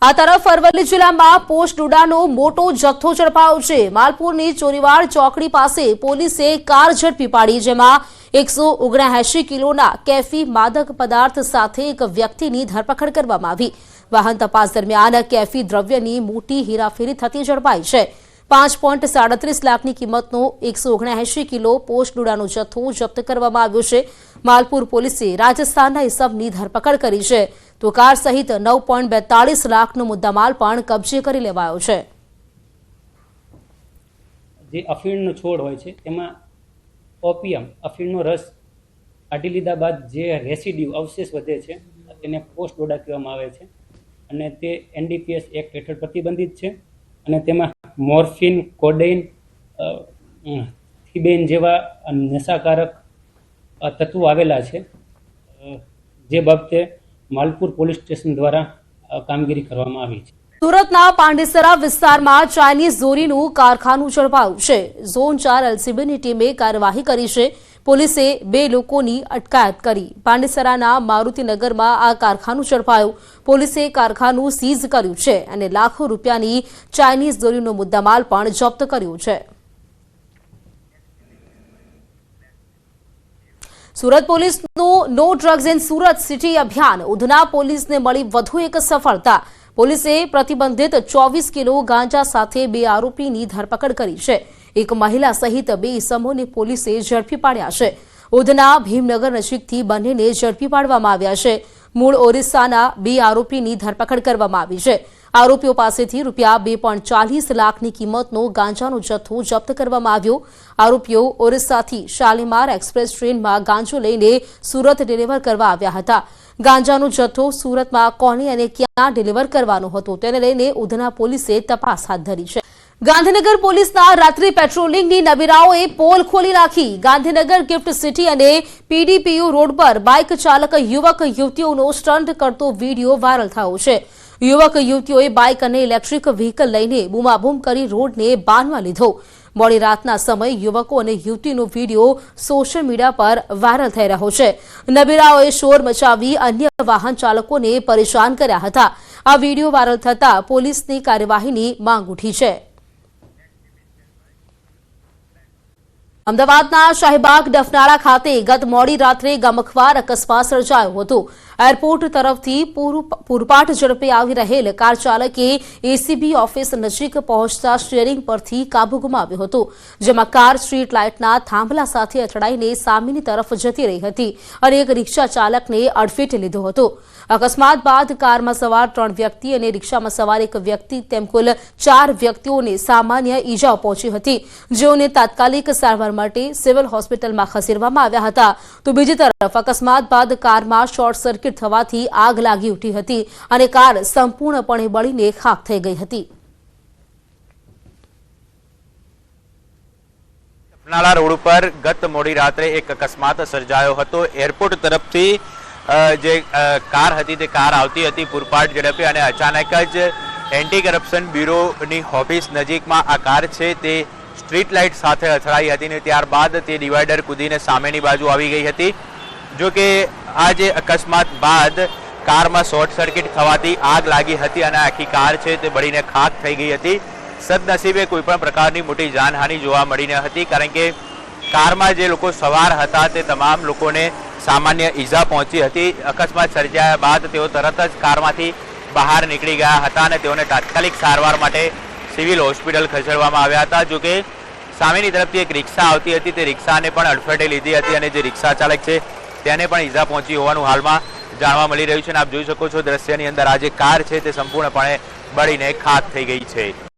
આ તરફ અરવલ્લી જિલ્લામાં પોસ્ટ ડોડાનો મોટો જથ્થો ઝડપાયો છે। માલપુરની ચોરીવાડ ચોકડી પાસે પોલીસે કાર ઝડપી પાડી, જેમાં 179 કિલોના કેફી માદક પદાર્થ સાથે એક વ્યક્તિની ધરપકડ કરવામાં આવી। વાહન તપાસ દરમિયાન કેફી દ્રવ્યની મોટી હેરાફેરી થતી ઝડપાઈ છે। 5.37 લાખની કિંમતનો 179 કિલો પોસ્ટ ડોડાનો જથ્થો જપ્ત કરવામાં આવ્યો છે। માલપુર પોલીસે રાજસ્થાનના ઇસમની ધરપકડ કરી છે, તો કાર સહિત 9.42 લાખનો મુદ્દામાલ પણ કબજે કરી લેવાયો છે। જે અફીણનો છોડ હોય છે તેમાં ઓપિયમ અફીણનો રસ કાઢી લીધા બાદ જે રેસિડ્યુ અવશેષ વધે છે તેને પોસ્ટ ડોડા કહેવામાં આવે છે અને તે એનડીપીએસ એક્ટ હેઠળ પ્રતિબંધિત છે અને તેમાં મોર્ફિન, કોડેઇન, થિબેન જેવા નશાકારક તત્વો આવેલા છે, જે બાબતે માલપુર પોલીસ સ્ટેશન દ્વારા કામગીરી કરવામાં આવી છે। સુરતના પાંડેસરા વિસ્તારમાં ચાઇનીઝ દોરીનું કારખાનું ઝડપાયું છે। ઝોન 4 એલસીબીની ટીમે કાર્યવાહી કરી છે। પોલીસે 2 લોકોની અટકાયત કરી। પાંડેસરાના મારુતિનગરમાં આ કારખાનું ઝડપાયું। પોલીસે કારખાનું સીઝ કર્યું છે અને લાખો રૂપિયાની ચાઇનીઝ દોરીનો મુદ્દામાલ પણ જપ્ત કર્યો છે। સુરત પોલીસનું no drugs in Surat city અભિયાન ઉધના પોલીસને મળી વધુ એક સફળતા। પોલીસે પ્રતિબંધિત 24 કિલો ગાંજા સાથે 2 આરોપીની ધરપકડ કરી છે। એક મહિલા સહિત 2 ઇસમોને પોલીસે ઝડપી પાડ્યા છે। ઉધના ભીમનગર નજીકથી બંનેને ઝડપી પાડવામાં આવ્યા છે। મૂળ ઓરિસ્સાના 2 આરોપીની ધરપકડ કરવામાં આવી છે। આરોપીઓ પાસેથી રૂપિયા 2.40 લાખની કિંમતનો ગાંજાનો જથ્થો જપ્ત કરવામાં આવ્યો। આરોપીઓ ઓરિસ્સાથી શાલીમાર એક્સપ્રેસ ટ્રેનમાં ગાંજો લઈને સુરત ડિલિવર કરવા આવ્યા હતા। ગાંજાનો જથ્થો સુરતમાં કોને અને ક્યાં ડિલિવર કરવાનો હતો તેને લઈને ઉધના પોલીસે તપાસ હાથ ધરી છે। ગાંધીનગર પોલીસના રાત્રિ પેટ્રોલિંગની નબીરાઓએ પોલ ખોલી નાખી। ગાંધીનગર ગિફ્ટ સિટી અને પીડીપીયુ રોડ પર બાઇક ચાલક યુવક યુવતીઓનો સ્ટન્ટ કરતો વિડીયો વાયરલ થયો છે। યુવક યુવતીઓએ બાઇક અને ઇલેક્ટ્રિક વ્હીકલ લઈને બૂમાબૂમ કરી રોડને બાનમાં લીધો। મોડી રાતના સમયે યુવકો અને યુવતીનો વિડીયો સોશિયલ મીડિયા પર વાયરલ થઈ રહ્યો છે। નબીરાઓએ શોર મચાવી અન્ય વાહન ચાલકોને પરેશાન કર્યા હતા। આ વિડીયો વાયરલ થતા પોલીસની કાર્યવાહીની માંગ ઉઠી છે। અમદાવાદના શાહીબાગ ડફનાળા ખાતે ગત મોડી રાત્રે ગમખ્વાર અકસ્માત સર્જાયો હતો। એરપોર્ટ તરફથી પૂરપાટ ઝડપે આવી રહેલ કાર ચાલકે એસીબી ઓફિસ નજીક પહોંચતા સ્ટીયરિંગ પરથી કાબુ ગુમાવ્યો હતો, જેમાં કાર સ્ટ્રીટ લાઇટના થાંભલા સાથે અથડાઈને સામેની તરફ જતી રહી હતી અને એક રિક્ષા ચાલકને અડફેટે લીધો હતો। અકસ્માત બાદ કારમાં સવાર 3 વ્યક્તિ અને રિક્ષામાં સવાર 1 વ્યક્તિ તેમ કુલ 4 વ્યક્તિઓને સામાન્ય ઈજાઓ પહોંચી હતી, જેઓને તાત્કાલિક સારવાર માટે સિવિલ હોસ્પિટલમાં ખસેડવામાં આવ્યા હતા। તો બીજી તરફ અકસ્માત બાદ કારમાં શોર્ટ સર્કિટ થવાથી આગ લાગી ઉઠી હતી અને કાર સંપૂર્ણપણે બળીને ખાખ થઈ ગઈ હતી। ડફનાળા રોડ પર ગત મોડી રાત્રે એક અકસ્માત સર્જાયો હતો। એરપોર્ટ તરફથી જે કાર હતી તે કાર આવતી હતી પૂરપાટ ઝડપે અને અચાનક જ એન્ટી કરપ્શન બ્યુરોની ઓફિસ નજીકમાં આ કાર છે તે સ્ટ્રીટ લાઇટ સાથે અથડાઈ હતી ને ત્યારબાદ તે ડિવાઈડર કૂદીને સામેની બાજુ આવી ગઈ હતી। જો કે આ જે અકસ્માત બાદ કારમાં શોર્ટ સર્કિટ થવાથી આગ લાગી હતી અને આખી કાર છે તે બળીને ખાખ થઈ ગઈ હતી। સદનસીબે કોઈપણ પ્રકારની મોટી જાનહાનિ જોવા મળી ન હતી, કારણ કે કારમાં જે લોકો સવાર હતા તે તમામ લોકોને સામાન્ય ઈજા પહોંચી હતી। અકસ્માત સર્જાયા બાદ તેઓ તરત જ કારમાંથી બહાર નીકળી ગયા હતા અને તેઓને તાત્કાલિક સારવાર માટે સિવિલ હોસ્પિટલ ખસેડવામાં આવ્યા હતા। જો કે સામેની તરફથી એક રિક્ષા આવતી હતી, તે રિક્ષાને પણ અડફેટે લીધી હતી અને જે રિક્ષા ચાલક છે તેને પણ ઈજા પહોંચી હોવાનું હાલમાં જાણવા મળી રહ્યું છે। અને આપ જોઈ શકો છો દ્રશ્યની અંદર આ જે કાર છે તે સંપૂર્ણપણે બળીને ખાખ થઈ ગઈ છે।